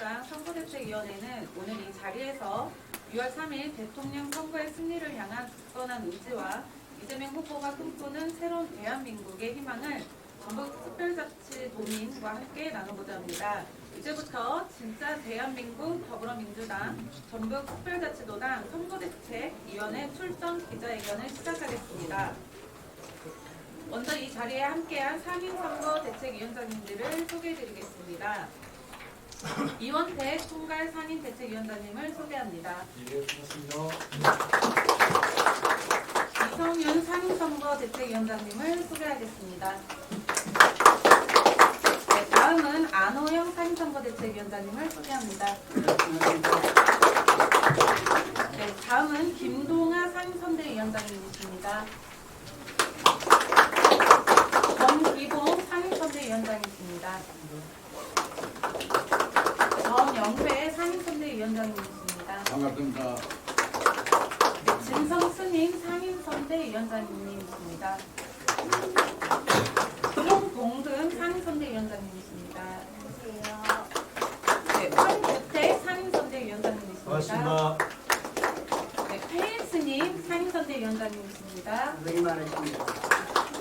더불어민주당 선거대책위원회는 오늘 이 자리에서 6월 3일 대통령 선거의 승리를 향한 굳건한 의지와 이재명 후보가 꿈꾸는 새로운 대한민국의 희망을 전북특별자치도민과 함께 나눠보자 합니다. 이제부터 진짜 대한민국 더불어민주당 전북특별자치도당 선거대책위원회 출정 기자회견을 시작하겠습니다. 먼저 이 자리에 함께한 상임선거대책위원장님들을 소개해드리겠습니다. 이원택 총괄 상임대책위원장님을 소개합니다. 예, 고맙습니다. 이성윤 상임선거대책위원장님을 소개하겠습니다. 네, 다음은 안호영 상임선거대책위원장님을 소개합니다. 네, 다음은 김동아 상임선대위원장님이십니다. 정기봉 상임선대위원장이십니다. 정영배 상임선대위원장님이십니다. 반갑습니다. 네, 진성스님 상임선대위원장님이십니다. 홍봉금 상임선대위원장님이십니다. 안녕하세요. 네, 황규택 상임선대위원장님이십니다. 반갑습니다. 네, 페이스님 상임선대위원장님이십니다. 왜 말하십니까?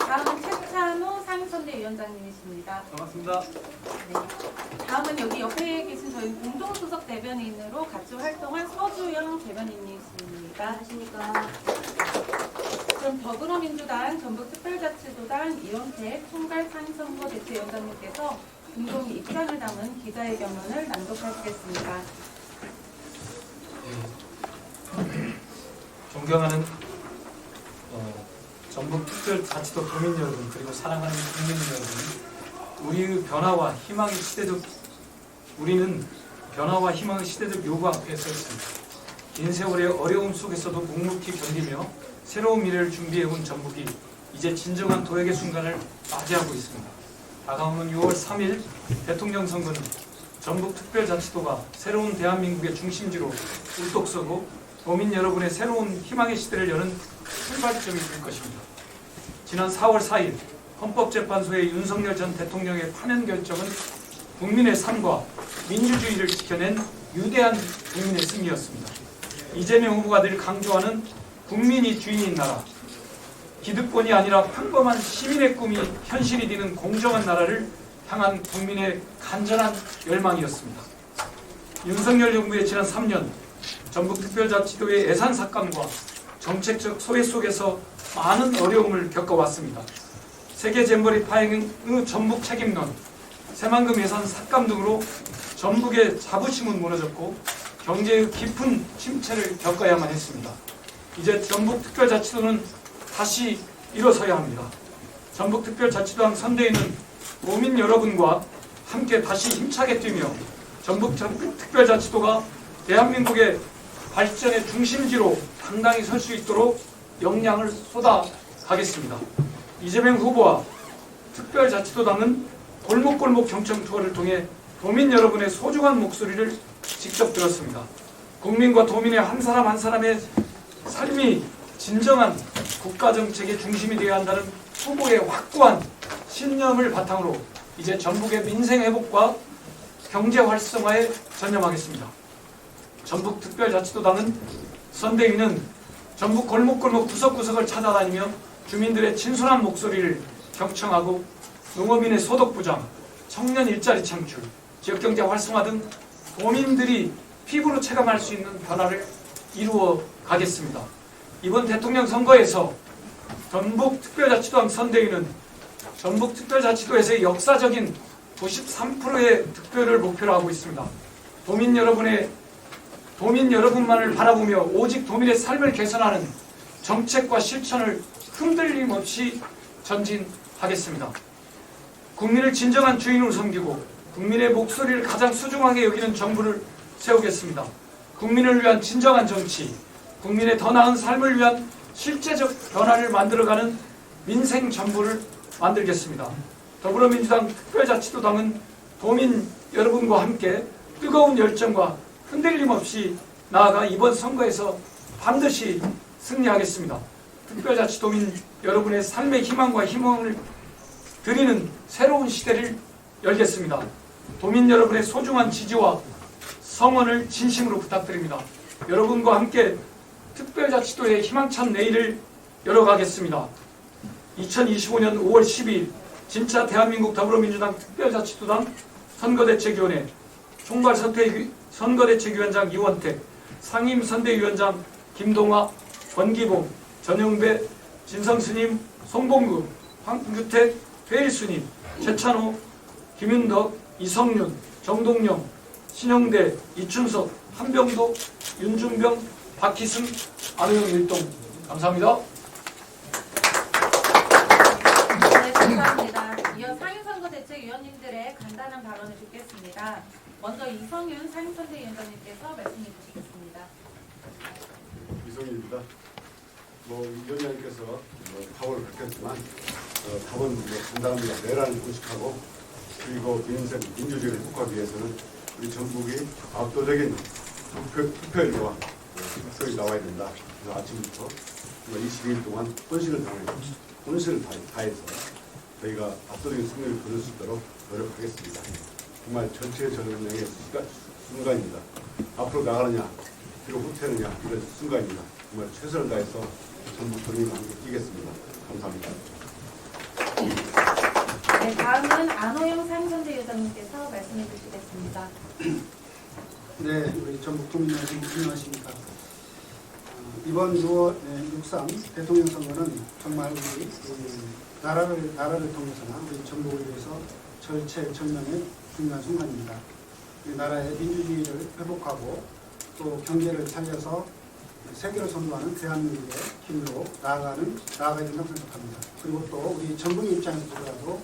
다음은 최찬호 상임선대위원장님이십니다. 반갑습니다. 네. 다음은 여기 옆에 계신 저희 공동수석 대변인으로 같이 활동한 서주영 대변인이십니다. 안녕하십니까? 그럼 더불어민주당 전북특별자치도당 이원택 총괄 상임선거대책위원장님께서 공동 입장을 담은 기자회견문을 낭독하시겠습니다. 존경하는 전북특별자치도 도민 여러분, 그리고 사랑하는 국민 여러분, 우리는 변화와 희망의 시대적 요구 앞에 서 있습니다. 긴 세월의 어려움 속에서도 묵묵히 견디며 새로운 미래를 준비해온 전북이 이제 진정한 도약의 순간을 맞이하고 있습니다. 다가오는 6월 3일 대통령 선거는 전북특별자치도가 새로운 대한민국의 중심지로 울독 서고 도민 여러분의 새로운 희망의 시대를 여는 출발점이 될 것입니다. 지난 4월 4일 헌법재판소의 윤석열 전 대통령의 파면 결정은 국민의 삶과 민주주의를 지켜낸 위대한 국민의 승리였습니다. 이재명 후보가 늘 강조하는 국민이 주인인 나라, 기득권이 아니라 평범한 시민의 꿈이 현실이 되는 공정한 나라를 향한 국민의 간절한 열망이었습니다. 윤석열 정부의 지난 3년 전북특별자치도의 예산 삭감과 정책적 소외 속에서 많은 어려움을 겪어왔습니다. 세계 잼버리 파행의 전북 책임론, 새만금 예산 삭감 등으로 전북의 자부심은 무너졌고 경제의 깊은 침체를 겪어야만 했습니다. 이제 전북특별자치도는 다시 일어서야 합니다. 전북특별자치도당 선대위는 도민 여러분과 함께 다시 힘차게 뛰며 전북특별자치도가 대한민국의 발전의 중심지로 당당히 설 수 있도록 역량을 쏟아가겠습니다. 이재명 후보와 특별자치도당은 골목골목 경청 투어를 통해 도민 여러분의 소중한 목소리를 직접 들었습니다. 국민과 도민의 한 사람 한 사람의 삶이 진정한 국가정책의 중심이 되어야 한다는 후보의 확고한 신념을 바탕으로 이제 전북의 민생 회복과 경제 활성화에 전념하겠습니다. 전북특별자치도당은 선대위는 전북 골목골목 구석구석을 찾아다니며 주민들의 진솔한 목소리를 경청하고 농어민의 소득 보장, 청년 일자리 창출, 지역경제 활성화 등 도민들이 피부로 체감할 수 있는 변화를 이루어 가겠습니다. 이번 대통령 선거에서 전북특별자치도당 선대위는 전북특별자치도에서의 역사적인 93%의 득표를 목표로 하고 있습니다. 도민 여러분만을 바라보며 오직 도민의 삶을 개선하는 정책과 실천을 흔들림 없이 전진하겠습니다. 국민을 진정한 주인으로 섬기고 국민의 목소리를 가장 소중하게 여기는 정부를 세우겠습니다. 국민을 위한 진정한 정치, 국민의 더 나은 삶을 위한 실제적 변화를 만들어가는 민생 정부를 만들겠습니다. 더불어민주당 특별자치도당은 도민 여러분과 함께 뜨거운 열정과 흔들림 없이 나아가 이번 선거에서 반드시 승리하겠습니다. 특별자치도민 여러분의 삶의 희망과 희망을 드리는 새로운 시대를 열겠습니다. 도민 여러분의 소중한 지지와 성원을 진심으로 부탁드립니다. 여러분과 함께 특별자치도의 희망찬 내일을 열어가겠습니다. 2025년 5월 12일 진짜 대한민국 더불어민주당 특별자치도당 선거대책위원회 총괄선거대책위원장 이원택, 상임선대위원장 김동화, 권기봉, 전영배, 진성스님, 송봉구, 황규택, 회일수님, 최찬호, 김윤덕, 이성윤, 정동영, 신영대, 이춘석, 한병도, 윤중병, 박희승, 안호영 일동. 감사합니다. 네, 감사합니다. 이어 상임선거대책위원님들의 간단한 발언을 듣겠습니다. 먼저 이성윤 상임선대위원장님께서 말씀해 주시겠습니다. 이성입니다. 위원장님께서 답을 밝혔지만 답은 간단합니다. 내란을 공식하고 그리고 민주주의를 회복하기 위해서는 우리 전국이 압도적인 투표율과 득표율이 나와야 된다. 그래서 아침부터 22일 동안 혼신을 다해서 저희가 압도적인 승리를 거둘 수 있도록 노력하겠습니다. 정말 전체 전력량의 순간입니다. 앞으로 나가느냐, 뒤로 후퇴느냐 이런 순간입니다. 정말 최선을 다해서 전국 국민과 함께 뛰겠습니다. 감사합니다. 네, 다음은 안호영 상임선대위원장님께서 말씀해 주시겠습니다. 네, 우리 전국 국민 여러분 안녕하십니까. 이번 6월 6.3 대통령 선거는 정말 우리 나라를 통해서나 우리 전국을 위해서 절체절명의 중요한 순간입니다. 우리 나라의 민주주의를 회복하고 또 경제를 살려서 세계를 선도하는 대한민국의 길로 나아가야 된다고 생각합니다. 그리고 또 우리 전북의 입장에서 보더라도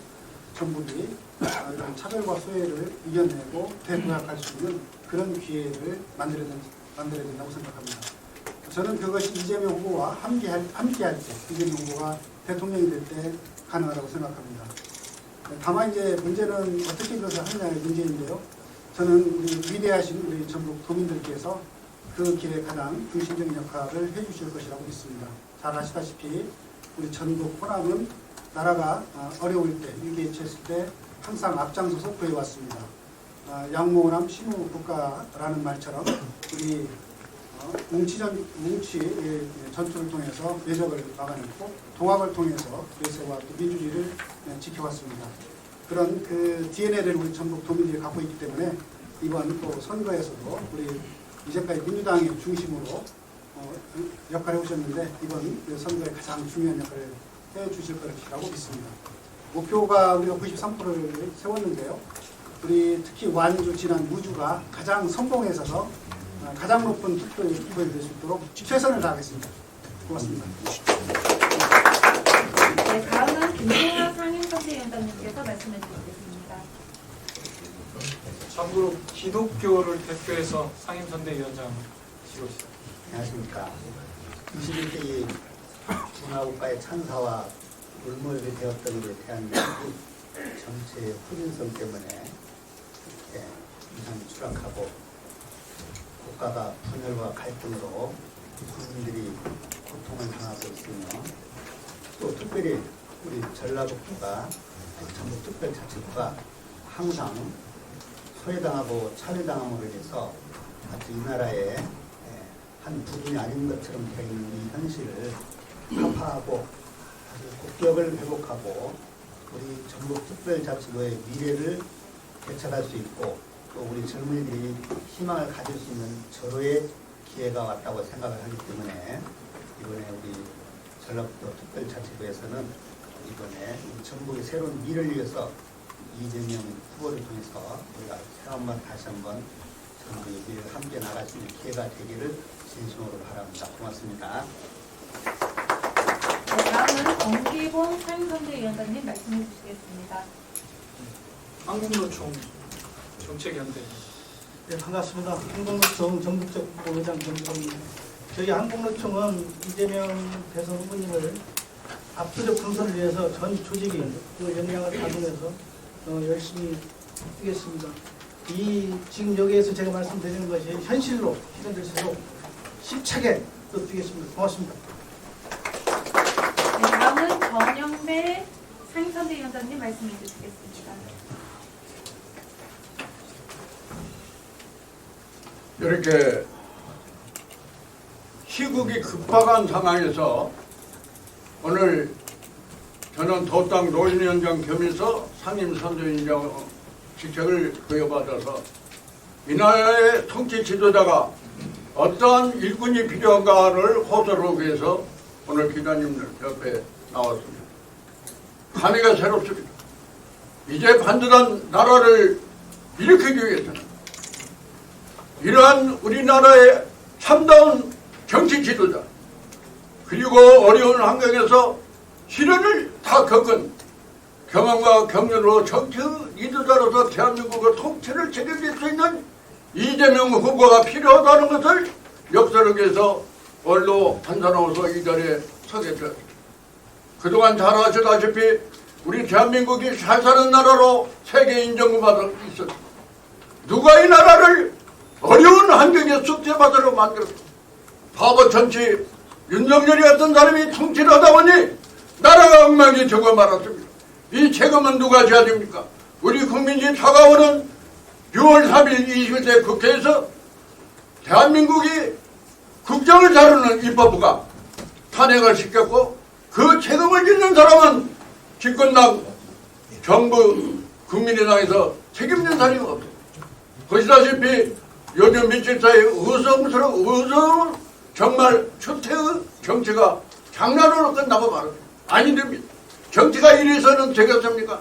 전북이 이런 차별과 소외를 이겨내고 대도약할 수 있는 그런 기회를 만들어야 된다고 생각합니다. 저는 그것이 이재명 후보와 함께할 때, 이재명 후보가 대통령이 될 때 가능하다고 생각합니다. 다만 이제 문제는 어떻게 그것을 하느냐의 문제인데요. 저는 우리 위대하신 우리 전북 도민들께서 그 길에 가장 중심적인 역할을 해주실 것이라고 믿습니다. 잘 아시다시피 우리 전북 호남은 나라가 어려울 때, 위기에 처했을 때 항상 앞장서서 구해왔습니다. 양모호남 심우국가라는 말처럼 우리 뭉치 전투를 통해서 외적을 막아냈고 동학을 통해서 외세와 또 민주주의를 지켜왔습니다. 그런 그 DNA를 우리 전북 도민들이 갖고 있기 때문에 이번 또 선거에서도 우리 이제까지 민주당의 중심으로 역할을 해오셨는데 이번 선거에 가장 중요한 역할을 해주실 것이라고 믿습니다. 목표가 우리가 93%를 세웠는데요. 우리 특히 완주 지난 무주가 가장 선봉에 있어서 가장 높은 투표율이 될 수 있도록 최선을 다하겠습니다. 고맙습니다. 네, 다음은 김동화 상임선대위원장님께서 말씀해 주시겠습니다. 참고로 기독교를 대표해서 상임선대위원장이시옵니다. 안녕하십니까. 21세기 문화국가의 찬사와 울물이 되었던 우리 대한민국이 정치의 후진성 때문에 이렇게 이상이 추락하고 국가가 분열과 갈등으로 국민들이 고통을 당하고 있으며 또 특별히 우리 전라북도가 전북특별자치도가 항상 소외당하고 차별당함으로 인해서 마치 이 나라의 한 부분이 아닌 것처럼 되어 있는 이 현실을 타파하고 국격을 회복하고 우리 전북특별자치도의 미래를 되찾을 수 있고 또 우리 젊은이들이 희망을 가질 수 있는 절호의 기회가 왔다고 생각을 하기 때문에 이번에 우리 전라북도 특별자치도에서는 이번에 전북의 새로운 미래를 위해서 이재명 후보를 통해서 우리가 새한번 다시 한번 전북의 미래를 함께 나갈 수 있는 기회가 되기를 진심으로 바랍니다. 고맙습니다. 네, 다음은 권기봉 상임선대위원장님 말씀해 주시겠습니다. 한국노총 정책연대. 네, 반갑습니다. 한국노총 전국적 후보회장 권기봉입니다. 저희 한국노총은 이재명 대선 후보님을 압도적 당선을 위해서 전 조직이 그 역량을 다듬어서 열심히 뛰겠습니다. 지금 여기에서 제가 말씀드리는 것이 현실로 실현될 수 있도록 힘차게 또 뛰겠습니다. 고맙습니다. 네, 다음은 전영배 상임선대위원장님 말씀해 주시겠습니다. 이렇게 시국이 급박한 상황에서 오늘 저는 도당 노인위원장 겸해서 상임선대위원장 직책을 부여받아서 이 나라의 통치 지도자가 어떠한 일꾼이 필요한가를 호소하기 위해서 오늘 기자님들 옆에 나왔습니다. 감회가 새롭습니다. 이제 반듯한 나라를 일으키기 위해서는 이러한 우리나라의 참다운 정치 지도자 그리고 어려운 환경에서 시련을 다 겪은 경험과 경륜으로 정치 지도자로서 대한민국의 통치를 책임질 수 있는 이재명 후보가 필요하다는 것을 역설하기위해서 원로 판단하고서 이 자리에 서게 되었습니다. 그동안 잘 아시다시피 우리 대한민국이 잘 사는 나라로 세계 인정을 받아 있었습니다. 누가 이 나라를 어려운 환경에 숙제받으러 만들었습니다. 바보 정치 윤석열이 같은 사람이 통치를 하다 보니 나라가 엉망이 되고 말았습니다. 이 책임은 누가 져야 됩니까? 우리 국민이 다가오는 6월 3일 21대 국회에서 대한민국이 국정을 다루는 입법부가 탄핵을 시켰고 그 책임을 짓는 사람은 집권당 정부 국민의당에서 책임진 사람이 없습니다. 보시다시피 요즘 며칠 사이에 의성 정말 추태의 정치가 장난으로 끝나고 말합니다. 아니 됩니다. 정치가 이래서는 되겠습니까?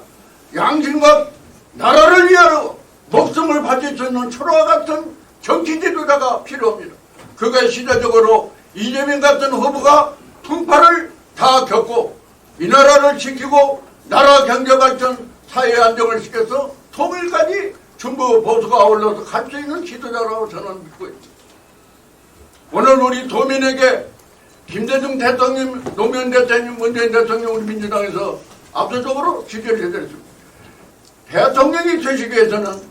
양심과 나라를 위하여 목숨을 바칠 수 있는 초로와 같은 정치 지도자가 필요합니다. 그가 시대적으로 이재명 같은 후보가 풍파를 다 겪고 이 나라를 지키고 나라 경제 발전, 사회 안정을 시켜서 통일까지 중부 보수가 아울러서 갈 수 있는 지도자라고 저는 믿고 있습니다. 오늘 우리 도민에게 김대중 대통령, 노무현 대통령, 문재인 대통령 우리 민주당에서 압도적으로 지지를 해드렸습니다. 대통령이 되시기 위해서는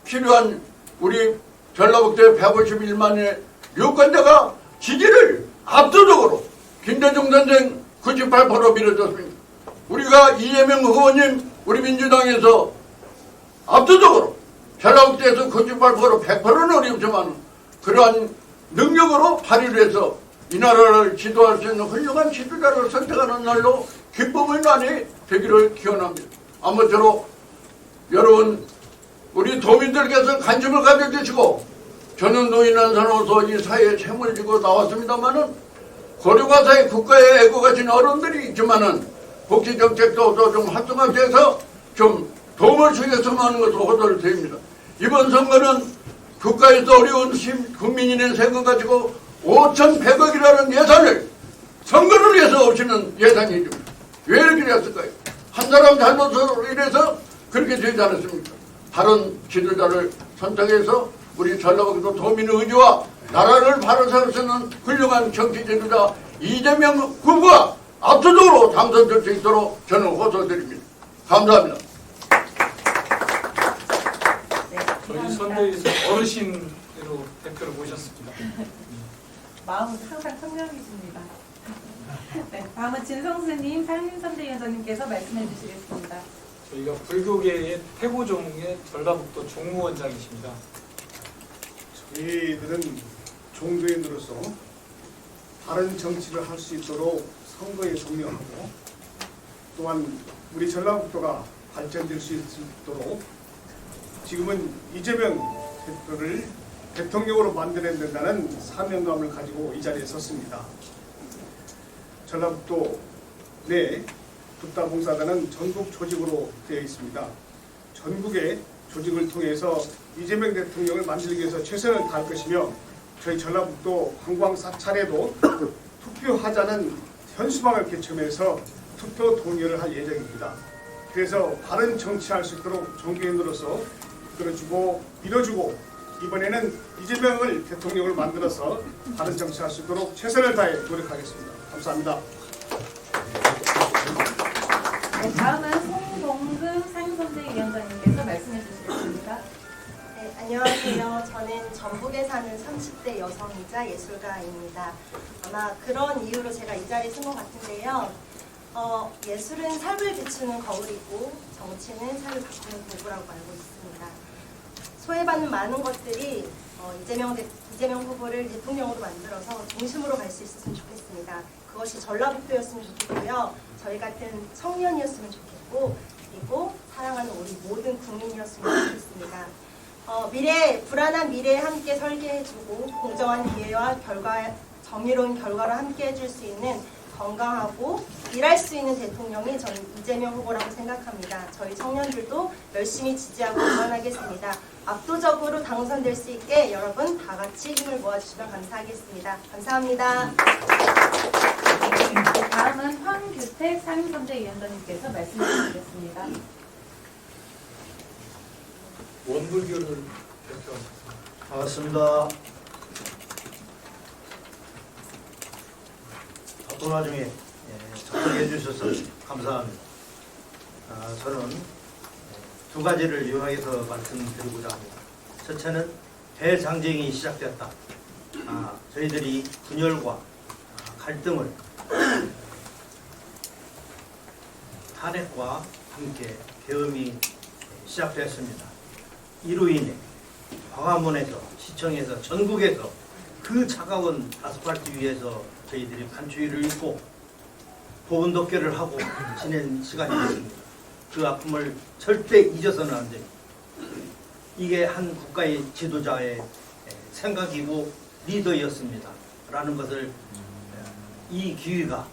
필요한 우리 전라북도 151만의 유권자가 지지를 압도적으로 김대중 선생 98%로 밀어줬습니다. 우리가 이재명 후보님 우리 민주당에서 압도적으로 전라북도에서 98% 100%는 어렵지만 그러한 능력으로 발휘를 해서 이 나라를 지도할 수 있는 훌륭한 지도자를 선택하는 날로 기쁨의 날이 되기를 기원합니다. 아무쪼록 여러분 우리 도민들께서 관심을 가져주시고 저는 노인한산으로서 이 사회에 책임을 지고 나왔습니다마는 고령화 사회 국가에 애고 가신 어른들이 있지만은 복지정책도 좀 활성화되어 해서 좀 도움을 주겠으면 하는 것을 호소를 드립니다. 이번 선거는 국가에서 어려운 국민이 낸 세금 가지고 5,100억이라는 예산을 선거를 위해서 없이는 예산이죠. 왜 이렇게 됐을까요? 한 사람 잘못으로 인해서 그렇게 되지 않았습니까? 다른 지도자를 선택해서 우리 전라북도 도민의 의지와 나라를 바로 세울 수 있는 훌륭한 정치 지도자 이재명 후보가 압도적으로 당선될 수 있도록 저는 호소드립니다. 감사합니다. 저희 선대위에서 어르신으로 대표를 모셨습니다. 마음은 항상 청량이십니다. 네, 다음은 진성스님 상임선대위원장님께서 말씀해 주시겠습니다. 저희가 불교계의 태고종의 전라북도 종무원장이십니다. 저희들은 종교인으로서 바른 정치를 할 수 있도록 선거에 종료하고 또한 우리 전라북도가 발전될 수 있도록 지금은 이재명 대표를 대통령으로 만들어야 된다는 사명감을 가지고 이 자리에 섰습니다. 전라북도 내 북다봉사단은 전국 조직으로 되어 있습니다. 전국의 조직을 통해서 이재명 대통령을 만들기 위해서 최선을 다할 것이며 저희 전라북도 관광 사찰에도 투표하자는 현수막을 개첨해서 투표 동의를 할 예정입니다. 그래서 바른 정치할 수 있도록 종교인으로서 이끌어주고 밀어주고 이번에는 이재명을 대통령을 만들어서 바른 정치할 수 있도록 최선을 다해 노력하겠습니다. 감사합니다. 네, 다음은 송동근 상임선대위원장님께서 말씀해 주시겠습니다. 네, 안녕하세요. 저는 전북에 사는 30대 여성이자 예술가입니다. 아마 그런 이유로 제가 이 자리에 쓴 것 같은데요. 예술은 삶을 비추는 거울이고 정치는 삶을 바꾸는 도구라고 알고 있습니다. 소외받는 많은 것들이 이재명 후보를 대통령으로 만들어서 중심으로 갈 수 있었으면 좋겠습니다. 그것이 전라북도였으면 좋겠고요. 저희 같은 청년이었으면 좋겠고, 그리고 사랑하는 우리 모든 국민이었으면 좋겠습니다. 불안한 미래에 함께 설계해주고 공정한 기회와 정의로운 결과를 함께 해줄 수 있는 건강하고 일할 수 있는 대통령이 저는 이재명 후보라고 생각합니다. 저희 청년들도 열심히 지지하고 응원하겠습니다. 압도적으로 당선될 수 있게 여러분 다 같이 힘을 모아주시면 감사하겠습니다. 감사합니다. 다음은 황규택 상임선대위원장님께서 말씀해 주시겠습니다. 원불교를 대표하셨습니다. 반갑습니다. 바쁜 와중에 접근해 주셔서 감사합니다. 저는 두 가지를 요약해서 말씀드리고자 합니다. 첫째는 대장쟁이 시작됐다. 저희들이 분열과 갈등을 탄핵과 함께 계엄이 시작됐습니다. 이로 인해 광화문에서, 시청에서, 전국에서 그 차가운 아스팔트 위에서 저희들이 반추위를 입고 보온덮개를 하고 지낸 시간이 있습니다. 그 아픔을 절대 잊어서는 안 됩니다. 이게 한 국가의 지도자의 생각이고 리더였습니다. 라는 것을 이 기회가,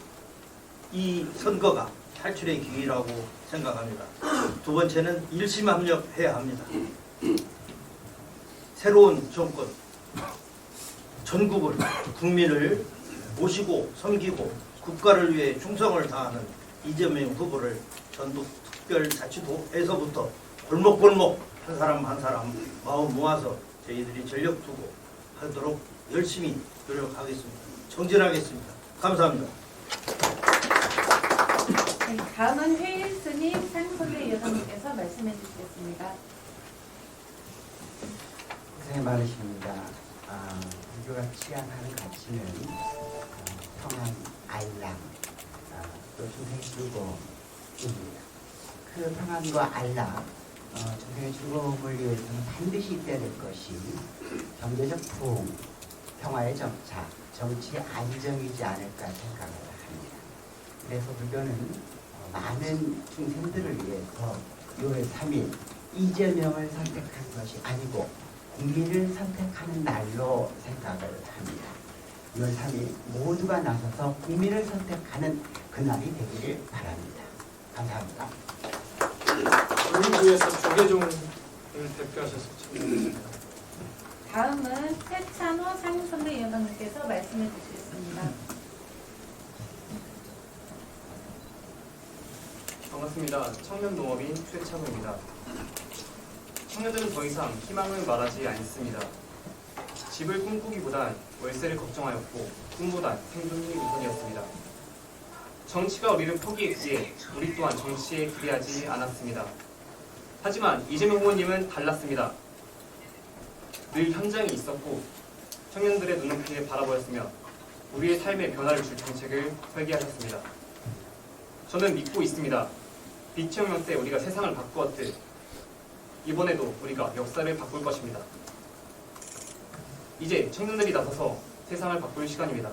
이 선거가 탈출의 기회라고 생각합니다. 두 번째는 일심합력해야 합니다. 새로운 정권, 전국을, 국민을 모시고 섬기고 국가를 위해 충성을 다하는 이재명 후보를 전북특별자치도에서부터 골목골목 한 사람 한 사람 마음 모아서 저희들이 전력 두고 하도록 열심히 노력하겠습니다. 정진하겠습니다. 감사합니다. 네, 다음은 회일스님 상임선대위원장님께서 말씀해 주시겠습니다. 고생 많으십니다. 불교가 취향하는 가치는 평안, 안락, 또 중생의 즐거움입니다. 그 평안과 안락, 중생의 즐거움을 위해서는 반드시 있어야 될 것이 경제적 부흥, 평화의 정착, 정치의 안정이지 않을까 생각을 합니다. 그래서 불교는 많은 중생들을 위해서 6월 3일 이재명을 선택한 것이 아니고 국민을 선택하는 날로 생각을 합니다. 6월 3일 모두가 나서서 국민을 선택하는 그날이 되기를 바랍니다. 감사합니다. 불교에서 조계종을 대표하셔서 참 다음은 최찬호 상임선대위원장님께서 말씀해 주시겠습니다. 반갑습니다. 청년농업인 최찬호입니다. 청년들은 더 이상 희망을 말하지 않습니다. 집을 꿈꾸기보단 월세를 걱정하였고 꿈보단 생존이 우선이었습니다. 정치가 우리를 포기했기에 우리 또한 정치에 기대하지 않았습니다. 하지만 이재명 후보님은 달랐습니다. 늘 현장에 있었고 청년들의 눈높이에 바라보였으며 우리의 삶에 변화를 줄 정책을 설계하셨습니다. 저는 믿고 있습니다. 비치혁명 때 우리가 세상을 바꾸었듯 이번에도 우리가 역사를 바꿀 것입니다. 이제 청년들이 나서서 세상을 바꿀 시간입니다.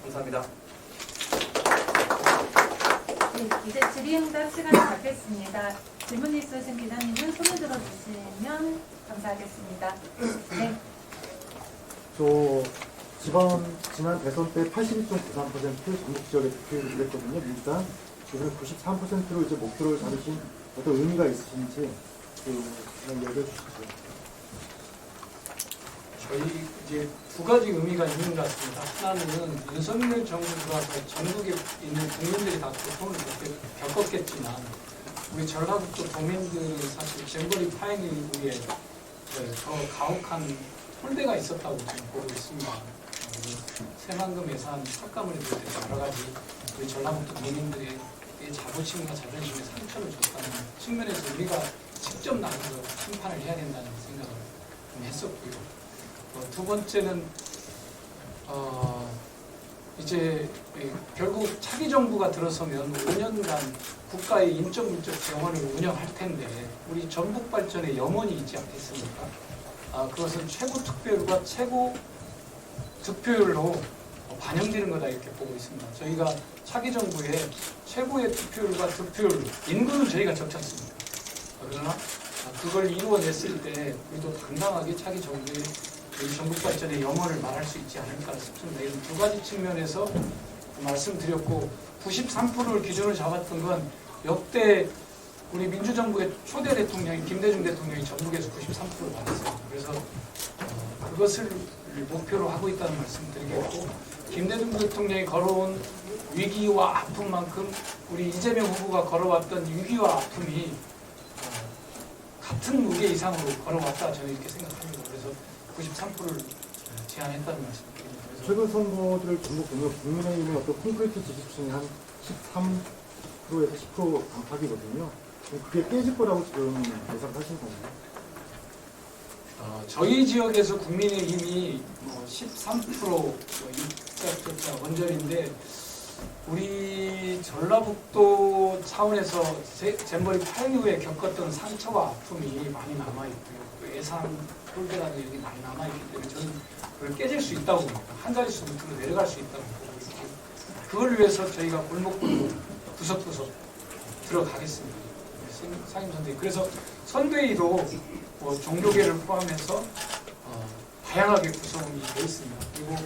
감사합니다. 네, 이제 질의응답 시간이 잡혔습니다. 질문 있으신 기자님은 손을 들어주시면 감사하겠습니다. 네. 지난 대선 때 82.93% 전국 지역에 득표를 했거든요. 일단 이번에 93%로 이제 목표를 잡으신 어떤 의미가 있으신지 그냥 얘기해 주시죠. 저희 이제 두 가지 의미가 있는 것 같습니다. 하나는 윤석열 정부 들어와서 전국에 있는 국민들이 다 고통을 겪었겠지만 우리 전라북도 도민들은 사실 잼버리 파행을 위해 더 가혹한 홀대가 있었다고 저는 보고 있습니다. 새만금 예산 삭감을 비롯해서 여러 가지 우리 전라북도 도민들의 자부심과 자존심에 상처를 줬다는 측면에서 우리가 직접 나서서 심판을 해야 된다는 생각을 좀 했었고요. 두 번째는 이제 결국 차기 정부가 들어서면 5년간 국가의 인적 물적 병원을 운영할 텐데 우리 전북 발전에 염원이 있지 않겠습니까? 그것은 최고 투표율과 최고 득표율로 반영되는 거다 이렇게 보고 있습니다. 저희가 차기 정부의 최고의 투표율과 득표율, 인구는 저희가 적지 않습니다. 그러나 그걸 이루어냈을 때 우리도 당당하게 차기 정부의 이 전국 발전의 염원을 말할 수 있지 않을까 싶습니다. 이런 두 가지 측면에서 말씀드렸고 93%를 기준으로 잡았던 건 역대 우리 민주정부의 초대 대통령인 김대중 대통령이 전국에서 93%를 받았어요. 그래서 그것을 목표로 하고 있다는 말씀을 드리겠고 김대중 대통령이 걸어온 위기와 아픔만큼 우리 이재명 후보가 걸어왔던 위기와 아픔이 같은 무게 이상으로 걸어왔다 저는 이렇게 생각합니다. 그래서 93%를 제안했다는 말씀입니다. 최근 선거들을 전부 보면 국민의힘의 어떤 콘크리트 지지층이 한 13%에서 10% 안팎이거든요. 그게 깨질 거라고 지금 예상하시는 건가요? 저희 지역에서 국민의힘이 13% 입사 원전인데 우리 전라북도 차원에서 잼버리 8.6에 겪었던 상처와 아픔이 많이 남아있고요. 또 예산 홀대라는 일이 많이 남아있기 때문에 저는 그걸 깨질 수 있다고 봅니다. 한 자릿수 밑으로 내려갈 수 있다고 보고 있고 그걸 위해서 저희가 골목골목 구석구석 들어가겠습니다. 상임선대위. 그래서 선대위도 종교계를 포함해서 다양하게 구성이 되어 있습니다. 그리고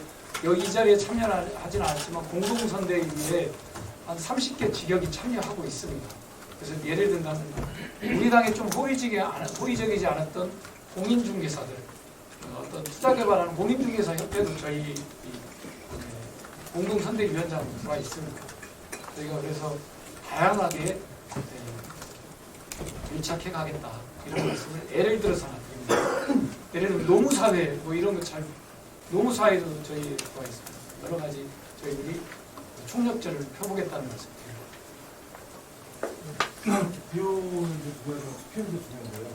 여기 이 자리에 참여하지는 않았지만 공동선대위에 한 30개 직역이 참여하고 있습니다. 그래서 예를 든다면 우리 당에 좀 호의적이지 않았던 공인중개사들, 어떤 투자개발하는 공인중개사 협회도 저희 공동선대위원장으로 들어와 있습니다. 저희가 그래서 다양하게 밀착해 가겠다 이런 말씀을 예를 들어서 하나 드립니다. 예를 들면 노무사회 뭐 이런 거 잘 노무사회도 저희 들어와 있습니다. 여러 가지 저희들이 총력전을 펴보겠다는 말씀입니다. 비용을 구해서 투표율도 중요한 거예요.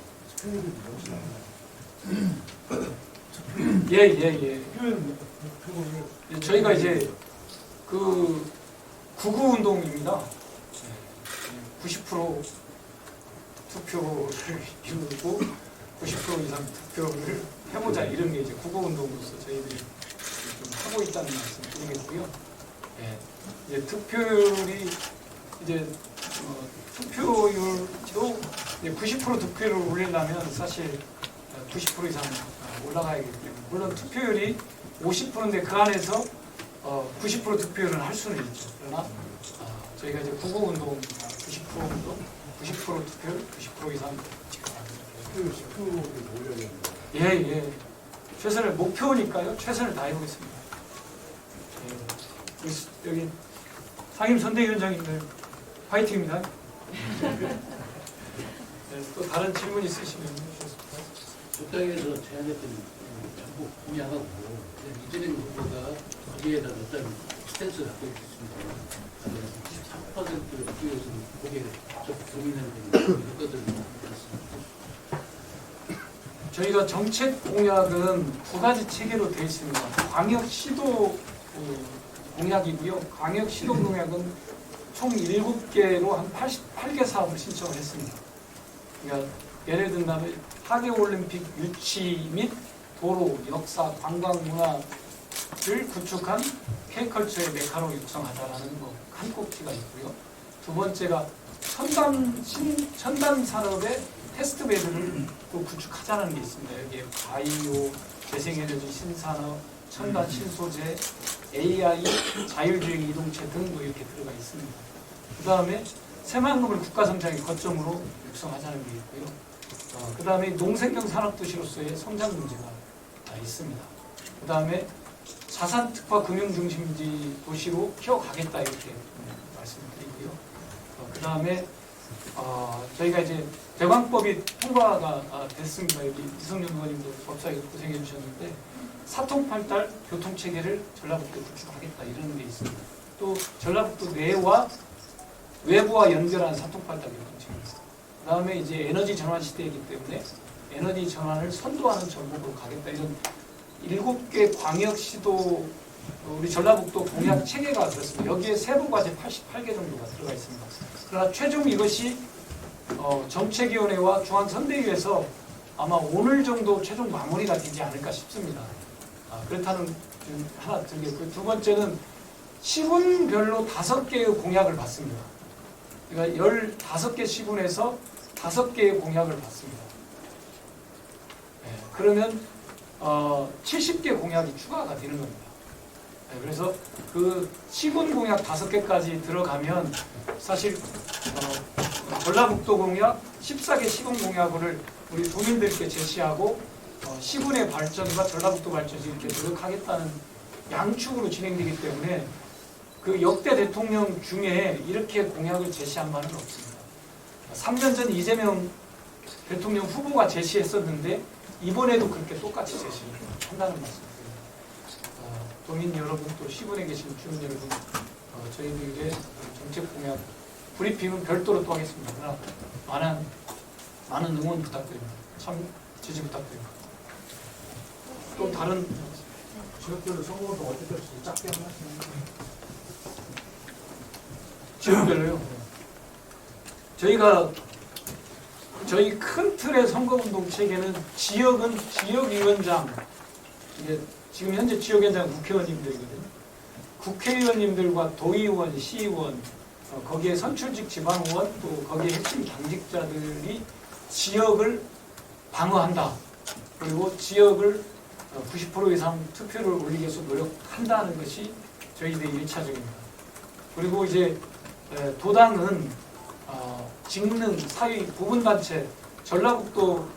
투표율이 예. 투표율은 저희가 이제 그 구구 운동입니다. 90% 투표를 이루고 90% 이상 투표를 해보자 이런 게 이제 구구 운동으로서 저희들이 좀 하고 있다는 말씀 드리겠고요. 예, 이제 투표율이 이제 투표율도 이제 90% 득표율을 올리려면 사실 90% 이상 올라가야 되기 때문에 물론 투표율이 50%인데 그 안에서 90% 득표율은 할 수는 있죠. 그러나 저희가 이제 구구 운동 90% 운동 90% 투표율 90% 이상 지켜갑니다. 10%를 올려야 됩니다. 예. 최선을 목표니까요. 최선을 다해보겠습니다. 예. 여기 상임 선대위원장님들 화이팅입니다. 네, 또 다른 질문 있으시면 해주셨습니다. 국당에서 제안했던 전국 공약하고 이재명 후보가 거기에다 어떤 스탠스를 갖고 있습니다. 13%를 받기 위해서는 거기에 좀 고민해야 되는 것들을 말씀드렸습니다. 저희가 정책 공약은 두 가지 체계로 되어 있습니다. 광역 시도 공약이고요. 광역 시도 공약은 총 7개로 한 88개 사업을 신청을 했습니다. 그러니까 예를 든다면 하계올림픽 유치 및 도로, 역사, 관광 문화를 구축한 K컬처의 메카로 육성하자라는 한 꼭지가 있고요. 두 번째가 첨단 산업의 테스트베드를 또 구축하자는 게 있습니다. 여기에 바이오, 재생에너지 신산업, 첨단 신소재, AI, 자율주행 이동체 등 뭐 이렇게 들어가 있습니다. 그 다음에 새만금을 국가성장의 거점으로 육성하자는 게 있고요. 그 다음에 농생경 산업도시로서의 성장 문제가 있습니다. 그 다음에 자산특화 금융중심지 도시로 키워가겠다 이렇게 말씀드리고요. 그 다음에 저희가 이제 대광법이 통과가 됐습니다. 여기 이성윤 의원님도 법사위에 고생해 주셨는데 사통팔달 교통체계를 전라북도에 구축하겠다 이런 게 있습니다. 또 전라북도 내와 외부와 연결하는 사통팔달 교통체계입니다. 그 다음에 이제 에너지 전환 시대이기 때문에 에너지 전환을 선도하는 전국으로 가겠다 이런 7개 광역시도 우리 전라북도 공약 체계가 그렇습니다. 여기에 세부과제 88개 정도가 들어가 있습니다. 그러나 최종 이것이 정책위원회와 중앙선대위에서 아마 오늘 정도 최종 마무리가 되지 않을까 싶습니다. 그렇다는 좀 하나 들겠고요. 두 번째는 시군별로 5개의 공약을 받습니다. 그러니까 15개 시군에서 5개의 공약을 받습니다. 그러면 70개 공약이 추가가 되는 겁니다. 그래서 그 시군 공약 5개까지 들어가면 사실 전라북도 공약 14개 시군 공약을 우리 도민들께 제시하고 시군의 발전과 전라북도 발전이 이렇게 노력하겠다는 양축으로 진행되기 때문에 그 역대 대통령 중에 이렇게 공약을 제시한 바는 없습니다. 3년 전 이재명 대통령 후보가 제시했었는데 이번에도 그렇게 똑같이 제시한다는 말씀입니다. 도민 여러분 또 시군에 계신 주민 여러분 저희들의 정책 공약 브리핑은 별도로 또 하겠습니다. 그러나 많은 응원 부탁드립니다. 참 지지 부탁드립니다. 또 다른 지역별로 선거운동 어떻게 짧게 한 말씀 지역별로요. 저희 큰 틀의 선거운동 체계는 지역은 지역위원장, 이게 지금 현재 지역위원장 국회의원님들이거든요. 국회의원님들과 도의원, 시의원, 거기에 선출직 지방의원, 또 거기에 핵심 당직자들이 지역을 방어한다. 그리고 지역을 90% 이상 투표를 올리기 위해서 노력한다는 것이 저희들의 1차적입니다. 그리고 이제 도당은 직능 사회 부분단체, 전라북도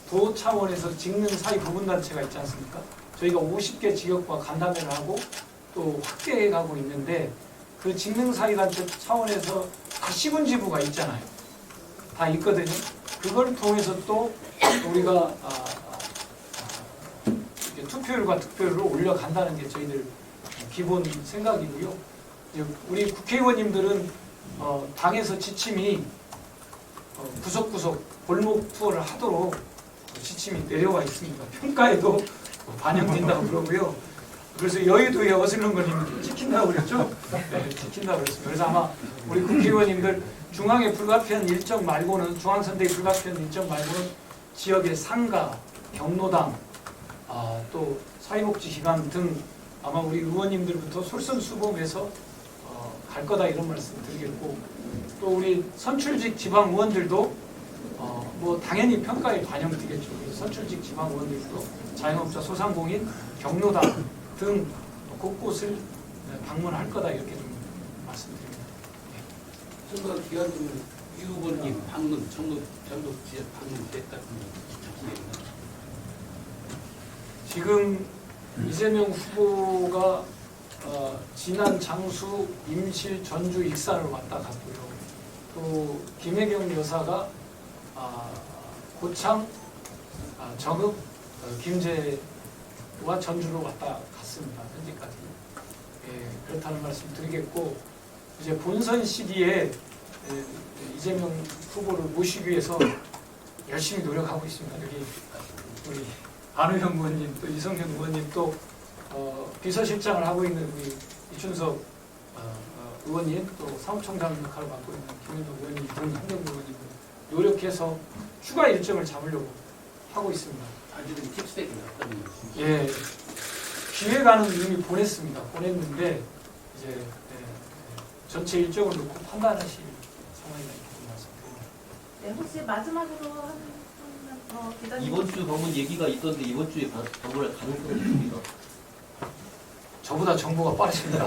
도 차원에서 직능 사회 부분단체가 있지 않습니까? 저희가 50개 지역과 간담회를 하고 또 확대해 가고 있는데 그 직능 사회 단체 차원에서 다 시군지부가 있잖아요. 다 있거든요. 그걸 통해서 또 우리가 투표율과 득표율을 올려간다는 게 저희들 기본 생각이고요. 우리 국회의원님들은 당에서 지침이 구석구석 골목 투어를 하도록 지침이 내려와 있습니다. 평가에도 반영된다고 그러고요. 그래서 여의도에 어슬렁거리면 찍힌다고 그랬죠? 네, 찍힌다고 그랬습니다. 그래서 아마 우리 국회의원님들 중앙에 불가피한 일정 말고는, 중앙선대위 불가피한 일정 말고는 지역의 상가, 경로당, 또 사회복지기관 등 아마 우리 의원님들부터 솔선수범해서 갈 거다 이런 말씀 드리겠고, 또 우리 선출직 지방 의원들도 뭐 당연히 평가에 반영되겠죠. 선출직 지방 의원들도 자영업자, 소상공인, 경로당 등 곳곳을 방문할 거다 이렇게 좀 말씀드립니다. 선거 기간 중에 유 후보님 방문, 전국 지역 방문 때 같은 거 지금 이재명 후보가 지난 장수, 임실, 전주, 익산을 왔다 갔고요. 또 김혜경 여사가 고창, 정읍, 김제와 전주로 왔다 갔습니다. 현재까지. 그렇다는 말씀 드리겠고, 이제 본선 시기에 이재명 후보를 모시기 위해서 열심히 노력하고 있습니다. 여기 우리 안우현 의원님, 또 이성현 의원님, 또 비서실장을 하고 있는 우리 이춘석 의원님, 또 사무총장 역할을 맡고 있는 김현동 의원님 등 한명구 의원님 노력해서 추가 일정을 잡으려고 하고 있습니다. 아직은 tip스tek이 났다는 거죠. 예, 기획안은 이미 보냈는데 이제 전체 일정을 놓고 판단하실 상황이다 이렇게 말씀드립니다. 네, 혹시 마지막으로 기자님 이번 주 방문 얘기가 있던데 이번 주에 방문할 가능성이 있습니다. 저보다 정보가 빠르십니다.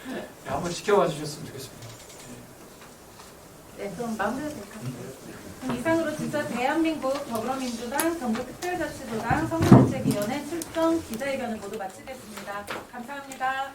네, 한번 지켜봐 주셨으면 좋겠습니다. 네, 그럼 마무리가 될까요? 이상으로 진짜 대한민국 더불어민주당 경북특별자치도당 선거대책위원회 출정 기자회견을 모두 마치겠습니다. 감사합니다.